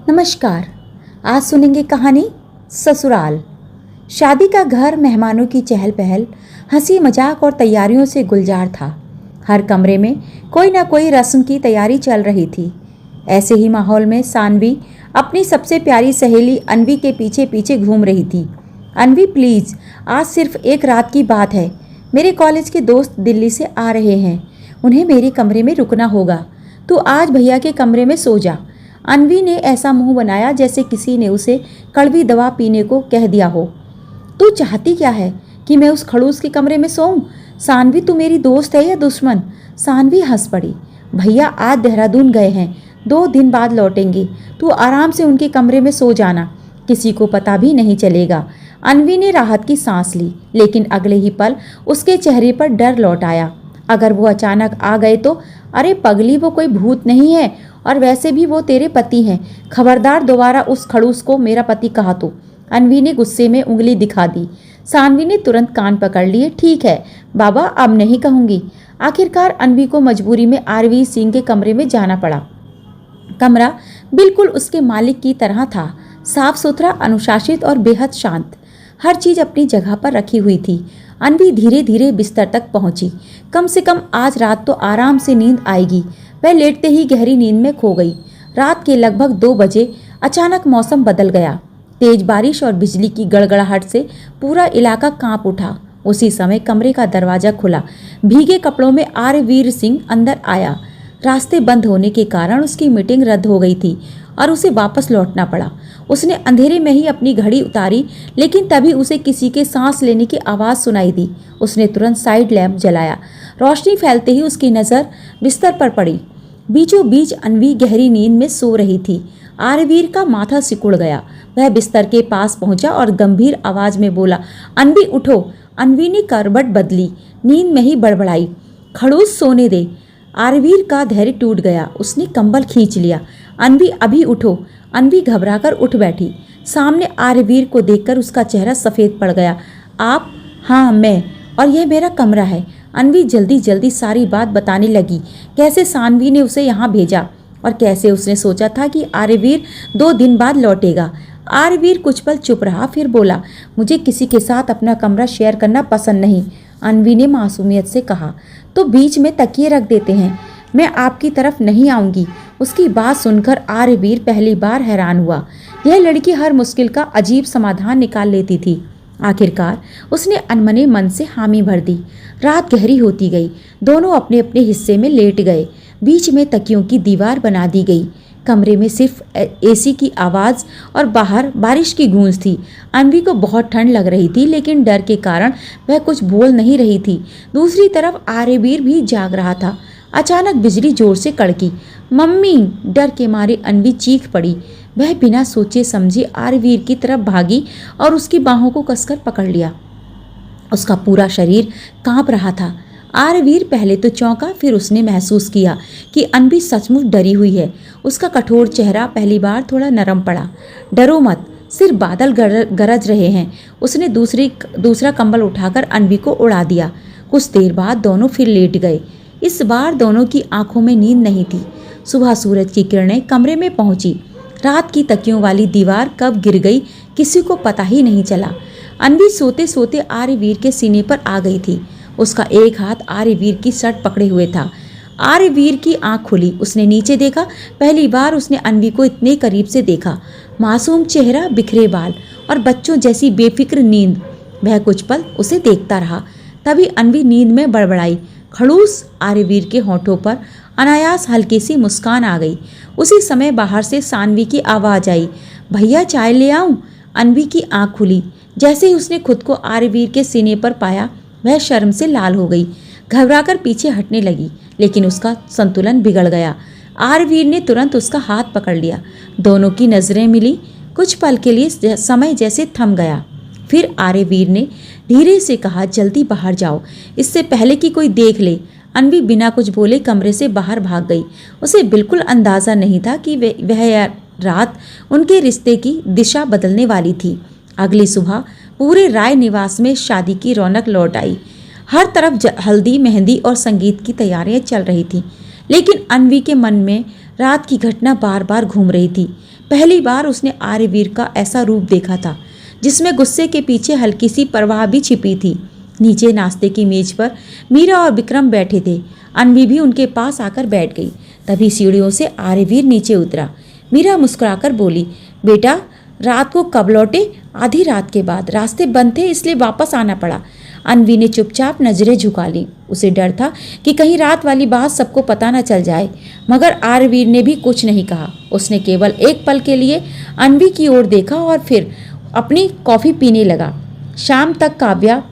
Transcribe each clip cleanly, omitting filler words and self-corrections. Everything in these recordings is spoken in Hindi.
नमस्कार। आज सुनेंगे कहानी ससुराल। शादी का घर मेहमानों की चहल पहल, हंसी मजाक और तैयारियों से गुलजार था। हर कमरे में कोई ना कोई रस्म की तैयारी चल रही थी। ऐसे ही माहौल में सानवी अपनी सबसे प्यारी सहेली अनवी के पीछे पीछे घूम रही थी। अनवी प्लीज़, आज सिर्फ एक रात की बात है। मेरे कॉलेज के दोस्त दिल्ली से आ रहे हैं, उन्हें मेरे कमरे में रुकना होगा। तू आज भैया के कमरे में सो जा। अनवी ने ऐसा मुंह बनाया जैसे किसी ने उसे कड़वी दवा पीने को कह दिया हो। तू चाहती क्या है कि मैं उस खड़ूस के कमरे में सोऊं? सानवी, तू मेरी दोस्त है या दुश्मन? सानवी हंस पड़ी। भैया आज देहरादून गए हैं, 2 दिन बाद लौटेंगे। तू आराम से उनके कमरे में सो जाना, किसी को पता भी नहीं चलेगा। अनवी ने राहत की सांस ली, लेकिन अगले ही पल उसके चेहरे पर डर लौट आया। अगर वो अचानक आ गए तो? अरे पगली, वो कोई भूत नहीं है, और वैसे भी वो तेरे पति हैं। खबरदार दोबारा उस खड़ूस को मेरा पति कहा तो। अनवी ने गुस्से में उंगली दिखा दी। सानवी ने तुरंत कान पकड़ लिए। ठीक है बाबा, अब नहीं कहूँगी। आखिरकार अनवी को मजबूरी में आरवी सिंह के कमरे में जाना पड़ा। कमरा बिल्कुल उसके मालिक की तरह था, साफ सुथरा, अनुशासित और बेहद शांत। हर चीज अपनी जगह पर रखी हुई थी। अनवी धीरे धीरे बिस्तर तक पहुंची। कम से कम आज रात तो आराम से नींद आएगी। वह लेटते ही गहरी नींद में खो गई। रात के लगभग 2 बजे अचानक मौसम बदल गया। तेज बारिश और बिजली की गड़गड़ाहट से पूरा इलाका कांप उठा। उसी समय कमरे का दरवाजा खुला। भीगे कपड़ों में आरवीर सिंह अंदर आया। रास्ते बंद होने के कारण उसकी मीटिंग रद्द हो गई थी और उसे वापस लौटना पड़ा। उसने अंधेरे में ही अपनी घड़ी उतारी, लेकिन तभी उसे किसी के सांस लेने की आवाज़ सुनाई दी। उसने तुरंत साइड लैंप जलाया। रोशनी फैलते ही उसकी नज़र बिस्तर पर पड़ी। बीचों बीच अनवी गहरी नींद में सो रही थी। आरवीर का माथा सिकुड़ गया। वह बिस्तर के पास पहुंचा और गंभीर आवाज में बोला, अनवी उठो। अनवी ने करवट बदली, नींद में ही बड़बड़ाई, खड़ूस सोने दे। आरवीर का धैर्य टूट गया। उसने कंबल खींच लिया। अनवी अभी उठो। अनवी घबराकर उठ बैठी। सामने आरवीर को देखकर उसका चेहरा सफ़ेद पड़ गया। आप? हाँ मैं, और यह मेरा कमरा है। अनवी जल्दी जल्दी सारी बात बताने लगी। कैसे सानवी ने उसे यहाँ भेजा और कैसे उसने सोचा था कि आरवीर 2 दिन बाद लौटेगा। आरवीर कुछ पल चुप रहा, फिर बोला, मुझे किसी के साथ अपना कमरा शेयर करना पसंद नहीं। अनवी ने मासूमियत से कहा। तो बीच में तकिए रख देते हैं। मैं आपकी तरफ नहीं आऊँगी। उसकी बात सुनकर आरवीर पहली बार हैरान हुआ। यह लड़की हर मुश्किल का अजीब समाधान निकाल लेती थी। आखिरकार उसने अनमने मन से हामी भर दी। रात गहरी होती गई। दोनों अपने अपने हिस्से में लेट गए। बीच में तकियों की दीवार बना दी गई। कमरे में सिर्फ एसी की आवाज़ और बाहर बारिश की गूंज थी। अनवी को बहुत ठंड लग रही थी, लेकिन डर के कारण वह कुछ बोल नहीं रही थी। दूसरी तरफ आरवीर भी जाग रहा था। अचानक बिजली जोर से कड़की। मम्मी! डर के मारे अनवी चीख पड़ी। वह बिना सोचे समझे आरवीर की तरफ भागी और उसकी बाहों को कसकर पकड़ लिया। उसका पूरा शरीर कांप रहा था। आरवीर पहले तो चौंका, फिर उसने महसूस किया कि अनवी सचमुच डरी हुई है। उसका कठोर चेहरा पहली बार थोड़ा नरम पड़ा। डरो मत, सिर्फ बादल गरज रहे हैं। उसने दूसरा कंबल उठाकर अनवी को उड़ा दिया। कुछ देर बाद दोनों फिर लेट गए। इस बार दोनों की आंखों में नींद नहीं थी। सुबह सूरज की किरणें कमरे में पहुंची। रात की तकियों वाली दीवार कब गिर गई किसी को पता ही नहीं चला। अनवी सोते सोते आरवीर के सीने पर आ गई थी। उसका एक हाथ आरवीर की शर्ट पकड़े हुए था। आरवीर की आंख खुली। उसने नीचे देखा। पहली बार उसने अनवी को इतने करीब से देखा। मासूम चेहरा, बिखरे बाल और बच्चों जैसी बेफिक्र नींद। वह कुछ पल उसे देखता रहा। तभी अनवी नींद में बड़बड़ाई, खड़ूस। आरवीर के होठों पर अनायास हल्की सी मुस्कान आ गई। उसी समय बाहर से सानवी की आवाज़ आई, भैया चाय ले आऊं? अनवी की आंख खुली। जैसे ही उसने खुद को आरवीर के सीने पर पाया, वह शर्म से लाल हो गई। घबराकर पीछे हटने लगी, लेकिन उसका संतुलन बिगड़ गया। आरवीर ने तुरंत उसका हाथ पकड़ लिया। दोनों की नज़रें मिली। कुछ पल के लिए समय जैसे थम गया। फिर आरवीर ने धीरे से कहा, जल्दी बाहर जाओ, इससे पहले कि कोई देख ले। अनवी बिना कुछ बोले कमरे से बाहर भाग गई। उसे बिल्कुल अंदाज़ा नहीं था कि वह रात उनके रिश्ते की दिशा बदलने वाली थी। अगली सुबह पूरे राय निवास में शादी की रौनक लौट आई। हर तरफ हल्दी, मेहंदी और संगीत की तैयारियां चल रही थी, लेकिन अनवी के मन में रात की घटना बार बार घूम रही थी। पहली बार उसने आर्यवीर का ऐसा रूप देखा था जिसमें गुस्से के पीछे हल्की सी परवाह भी छिपी थी। नीचे नाश्ते की मेज पर मीरा और विक्रम बैठे थे। अन्वी भी उनके पास आकर बैठ गई। तभी सीढ़ियों से आर्यवीर नीचे उतरा। मीरा मुस्कुराकर बोली, बेटा रात को कब लौटे? आधी रात के बाद। रास्ते बंद थे इसलिए वापस आना पड़ा। अन्वी ने चुपचाप नजरें झुका ली। उसे डर था कि कहीं रात वाली बात सबको पता न चल जाए, मगर आर्यवीर ने भी कुछ नहीं कहा। उसने केवल एक पल के लिए अन्वी की ओर देखा और फिर अपनी कॉफ़ी पीने लगा। शाम तक काव्या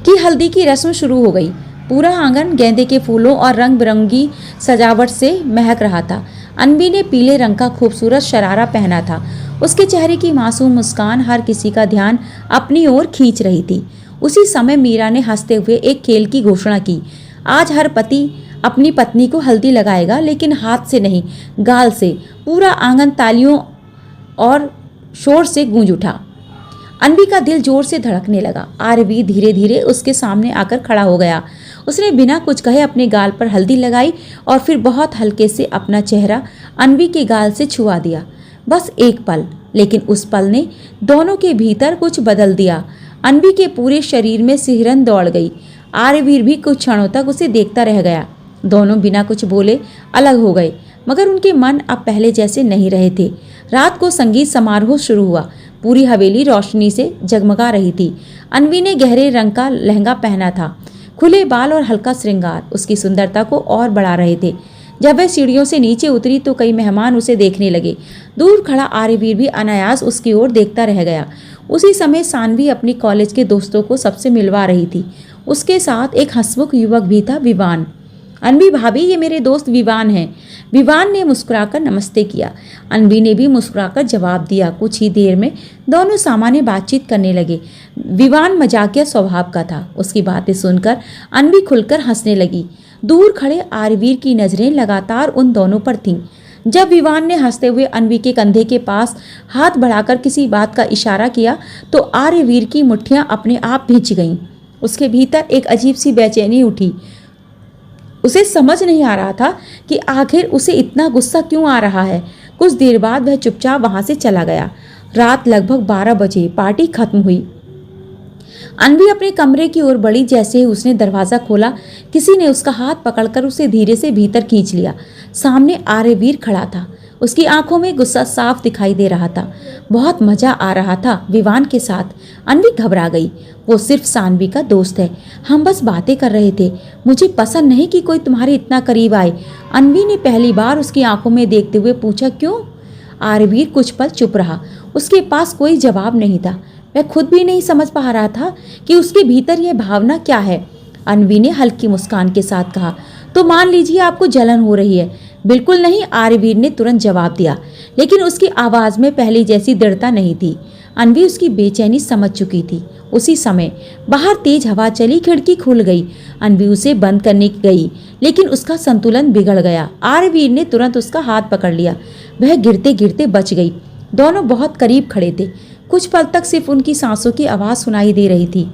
की हल्दी की रस्म शुरू हो गई। पूरा आंगन गेंदे के फूलों और रंग बिरंगी सजावट से महक रहा था। अन्वी ने पीले रंग का खूबसूरत शरारा पहना था। उसके चेहरे की मासूम मुस्कान हर किसी का ध्यान अपनी ओर खींच रही थी। उसी समय मीरा ने हंसते हुए एक खेल की घोषणा की। आज हर पति अपनी पत्नी को हल्दी लगाएगा, लेकिन हाथ से नहीं, गाल से। पूरा आंगन तालियों और शोर से गूंज उठा। अन्वी का दिल जोर से धड़कने लगा। आर्यवीर धीरे धीरे उसके सामने आकर खड़ा हो गया। उसने बिना कुछ कहे अपने गाल पर हल्दी लगाई और फिर बहुत हल्के से अपना चेहरा अन्वी के गाल से छुआ दिया। बस एक पल, लेकिन उस पल ने दोनों के भीतर कुछ बदल दिया। अन्वी के पूरे शरीर में सिहरन दौड़ गई। आर्यवीर भी कुछ क्षणों तक उसे देखता रह गया। दोनों बिना कुछ बोले अलग हो गए, मगर उनके मन अब पहले जैसे नहीं रहे थे। रात को संगीत समारोह शुरू हुआ। पूरी हवेली रोशनी से जगमगा रही थी। अन्वी ने गहरे रंग का लहंगा पहना था। खुले बाल और हल्का श्रृंगार उसकी सुंदरता को और बढ़ा रहे थे। जब वह सीढ़ियों से नीचे उतरी तो कई मेहमान उसे देखने लगे। दूर खड़ा आर्यवीर भी अनायास उसकी ओर देखता रह गया। उसी समय सानवी अपनी कॉलेज के दोस्तों को सबसे मिलवा रही थी। उसके साथ एक हंसमुख युवक भी था, विवान। अन्वी भाभी, ये मेरे दोस्त विवान हैं। विवान ने मुस्कुराकर नमस्ते किया। अन्वी ने भी मुस्कुराकर जवाब दिया। कुछ ही देर में दोनों सामान्य बातचीत करने लगे। विवान मजाकिया स्वभाव का था। उसकी बातें सुनकर अन्वी खुलकर हंसने लगी। दूर खड़े आर्यवीर की नजरें लगातार उन दोनों पर थीं। जब विवान ने हंसते हुए अन्वी के कंधे के पास हाथ बढ़ाकर किसी बात का इशारा किया तो आर्यवीर की मुट्ठियां अपने आप भींच गईं। उसके भीतर एक अजीब सी बेचैनी उठी। उसे समझ नहीं आ रहा था कि आखिर उसे इतना गुस्सा क्यों आ रहा है। कुछ देर बाद वह चुपचाप वहां से चला गया। रात लगभग 12 बजे पार्टी खत्म हुई। अन्वी अपने कमरे की ओर बढ़ी। जैसे ही उसने दरवाज़ा खोला, किसी ने उसका हाथ पकड़कर उसे धीरे से भीतर खींच लिया। सामने आर्यवीर खड़ा था। उसकी आंखों में गुस्सा साफ दिखाई दे रहा था। बहुत मजा आ रहा था विवान के साथ। अन्वी घबरा गई। वो सिर्फ सानवी का दोस्त है, हम बस बातें कर रहे थे। मुझे पसंद नहीं कि कोई तुम्हारे इतना करीब आए। अन्वी ने पहली बार उसकी आंखों में देखते हुए पूछा, क्यों? आर्यवीर कुछ पल चुप रहा। उसके पास कोई जवाब नहीं था। वह खुद भी नहीं समझ पा रहा था कि उसके भीतर यह भावना क्या है। अन्वी ने हल्की मुस्कान के साथ कहा, तो मान लीजिए आपको जलन हो रही है। बिल्कुल नहीं, आर्यवीर ने तुरंत जवाब दिया, लेकिन उसकी आवाज में पहले जैसी दृढ़ता नहीं थी। अन्वी उसकी बेचैनी समझ चुकी थी। उसी समय बाहर तेज हवा चली, खिड़की खुल गई। अन्वी उसे बंद करने गई, लेकिन उसका संतुलन बिगड़ गया। आर्यवीर ने तुरंत उसका हाथ पकड़ लिया। वह गिरते गिरते बच गई। दोनों बहुत करीब खड़े थे। कुछ पल तक सिर्फ उनकी सांसों की आवाज़ सुनाई दे रही थी।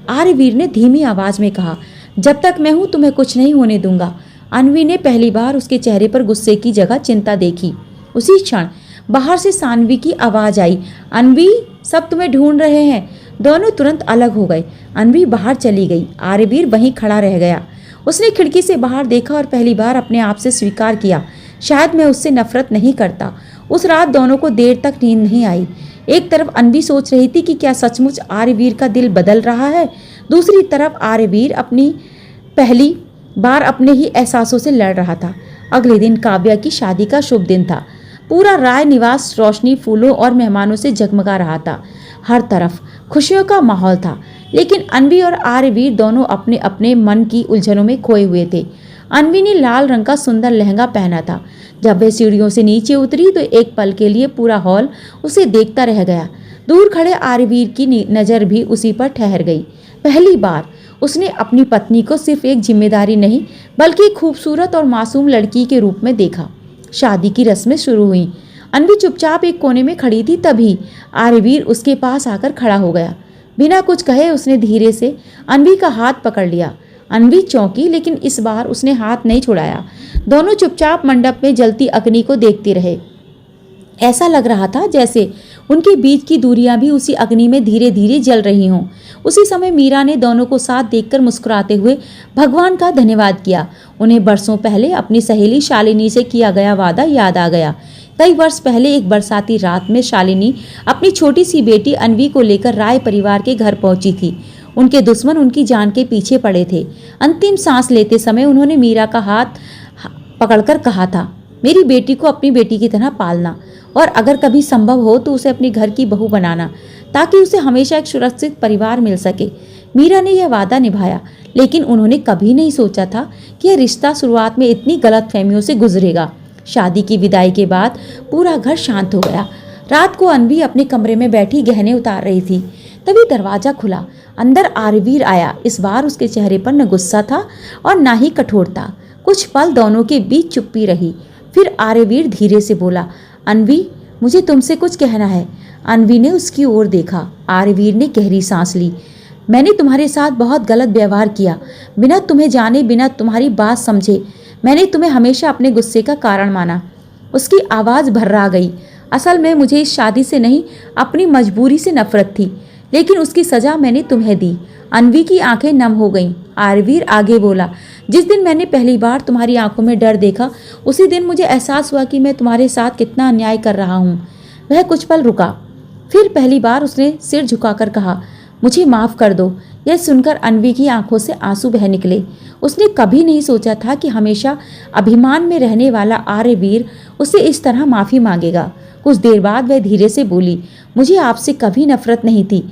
आर्यवीर ने धीमी आवाज़ में कहा, जब तक मैं हूँ तुम्हें कुछ नहीं होने दूंगा। अन्वी ने पहली बार उसके चेहरे पर गुस्से की जगह चिंता देखी। उसी क्षण बाहर से सानवी की आवाज़ आई, अन्वी, सब तुम्हें ढूंढ रहे हैं। दोनों तुरंत अलग हो गए। अन्वी बाहर चली गई। आर्यवीर वहीं खड़ा रह गया। उसने खिड़की से बाहर देखा और पहली बार अपने आप से स्वीकार किया, शायद मैं उससे नफरत नहीं करता। उस रात दोनों को देर तक नींद नहीं आई। एक तरफ अन्वी सोच रही थी कि क्या सचमुच आर्यवीर का दिल बदल रहा है। दूसरी तरफ आर्यवीर अपनी पहली बार अपने ही एहसासों से लड़ रहा था। अगले दिन काव्या की शादी का शुभ दिन था। पूरा राय निवास रोशनी, फूलों और मेहमानों से जगमगा रहा था। हर तरफ खुशियों का माहौल था, लेकिन अन्वी और आर्यवीर दोनों अपने अपने मन की उलझनों में खोए हुए थे। अन्वी ने लाल रंग का सुंदर लहंगा पहना था। जब वह सीढ़ियों से नीचे उतरी तो एक पल के लिए पूरा हॉल उसे देखता रह गया। दूर खड़े आर्यवीर की नज़र भी उसी पर ठहर गई। पहली बार उसने अपनी पत्नी को सिर्फ एक जिम्मेदारी नहीं, बल्कि एक खूबसूरत और मासूम लड़की के रूप में देखा। शादी की रस्में शुरू हुई। अन्वी चुपचाप एक कोने में खड़ी थी। तभी आर्यवीर उसके पास आकर खड़ा हो गया। बिना कुछ कहे उसने धीरे से अन्वी का हाथ पकड़ लिया। अन्वी चौंकी, लेकिन इस बार उसने हाथ नहीं छुड़ाया। दोनों चुपचाप मंडप में जलती अग्नि को देखते रहे। ऐसा लग रहा था जैसे उनके बीच की दूरियां भी उसी अग्नि में धीरे धीरे जल रही हों। उसी समय मीरा ने दोनों को साथ देखकर मुस्कुराते हुए भगवान का धन्यवाद किया। उन्हें बरसों पहले अपनी सहेली शालिनी से किया गया वादा याद आ गया। कई वर्ष पहले एक बरसाती रात में शालिनी अपनी छोटी सी बेटी अन्वी को लेकर राय परिवार के घर पहुंची थी। उनके दुश्मन उनकी जान के पीछे पड़े थे। अंतिम सांस लेते समय उन्होंने मीरा का हाथ पकड़कर कहा था, मेरी बेटी को अपनी बेटी की तरह पालना और अगर कभी संभव हो तो उसे अपने घर की बहू बनाना, ताकि उसे हमेशा एक सुरक्षित परिवार मिल सके। मीरा ने यह वादा निभाया, लेकिन उन्होंने कभी नहीं सोचा था कि यह रिश्ता शुरुआत में इतनी गलतफहमियों से गुजरेगा। शादी की विदाई के बाद पूरा घर शांत हो गया। रात को अन्वी अपने कमरे में बैठी गहने उतार रही थी, तभी दरवाजा खुला। अंदर आर्यवीर आया। इस बार उसके चेहरे पर न गुस्सा था और ना ही कठोरता। कुछ पल दोनों के बीच चुप्पी रही। फिर आर्यवीर धीरे से बोला, अन्वी, मुझे तुमसे कुछ कहना है। अन्वी ने उसकी ओर देखा। आर्यवीर ने गहरी सांस ली। मैंने तुम्हारे साथ बहुत गलत व्यवहार किया, बिना तुम्हें जाने, बिना तुम्हारी बात समझे। मैंने तुम्हें हमेशा अपने गुस्से का कारण माना। उसकी आवाज़ भर्रा गई। असल में मुझे इस शादी से नहीं, अपनी मजबूरी से नफरत थी, लेकिन उसकी सज़ा मैंने तुम्हें दी। अन्वी की आंखें नम हो गईं। आर्यवीर आगे बोला, जिस दिन मैंने पहली बार तुम्हारी आंखों में डर देखा, उसी दिन मुझे एहसास हुआ कि मैं तुम्हारे साथ कितना अन्याय कर रहा हूँ। वह कुछ पल रुका, फिर पहली बार उसने सिर झुकाकर कहा, मुझे माफ़ कर दो। यह सुनकर अन्वी की आंखों से आंसू बह निकले। उसने कभी नहीं सोचा था कि हमेशा अभिमान में रहने वाला आर्यवीर उससे इस तरह माफ़ी मांगेगा। कुछ देर बाद वह धीरे से बोली, मुझे आपसे कभी नफरत नहीं थी,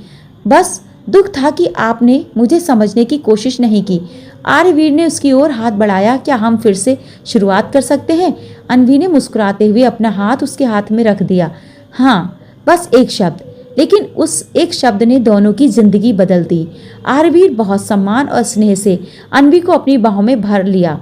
बस दुख था कि आपने मुझे समझने की कोशिश नहीं की। आर्यवीर ने उसकी ओर हाथ बढ़ाया। क्या हम फिर से शुरुआत कर सकते हैं? अन्वी ने मुस्कुराते हुए अपना हाथ उसके हाथ में रख दिया। हाँ, बस एक शब्द। लेकिन उस एक शब्द ने दोनों की जिंदगी बदल दी। आर्यवीर बहुत सम्मान और स्नेह से अन्वी को अपनी बाहों में भर लिया।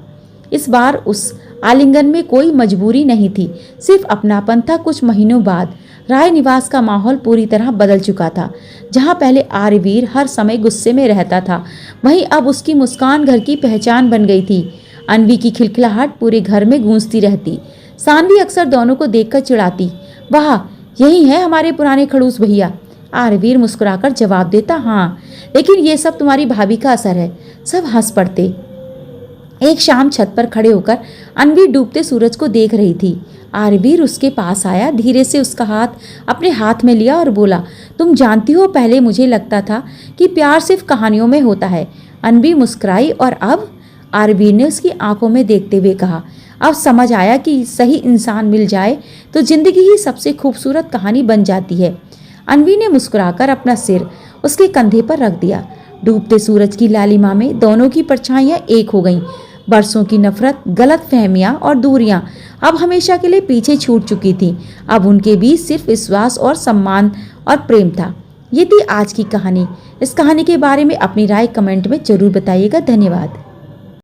इस बार उस आलिंगन में कोई मजबूरी नहीं थी, सिर्फ अपनापन था। कुछ महीनों बाद राय निवास का माहौल पूरी तरह बदल चुका था। जहाँ पहले आर्यवीर हर समय गुस्से में रहता था, वहीं अब उसकी मुस्कान घर की पहचान बन गई थी। अन्वी की खिलखिलाहट पूरे घर में गूंजती रहती। सानवी अक्सर दोनों को देखकर चिढ़ाती, वाह, यही है हमारे पुराने खड़ूस भैया। आर्यवीर मुस्कुराकर जवाब देता, हाँ, लेकिन ये सब तुम्हारी भाभी का असर है। सब हंस पड़ते। एक शाम छत पर खड़े होकर अन्वी डूबते सूरज को देख रही थी। आर्यवीर उसके पास आया, धीरे से उसका हाथ अपने हाथ में लिया और बोला, तुम जानती हो, पहले मुझे लगता था कि प्यार सिर्फ कहानियों में होता है। अन्वी मुस्कुराई। और अब? आर्यवीर ने उसकी आंखों में देखते हुए कहा, अब समझ आया कि सही इंसान मिल जाए तो जिंदगी ही सबसे खूबसूरत कहानी बन जाती है। अन्वी ने मुस्कुराकर अपना सिर उसके कंधे पर रख दिया। डूबते सूरज की लालिमा में दोनों की परछाइयां एक हो गईं। बरसों की नफरत, गलतफहमियां और दूरियां अब हमेशा के लिए पीछे छूट चुकी थी। अब उनके बीच सिर्फ विश्वास और सम्मान और प्रेम था। ये थी आज की कहानी। इस कहानी के बारे में अपनी राय कमेंट में जरूर बताइएगा। धन्यवाद।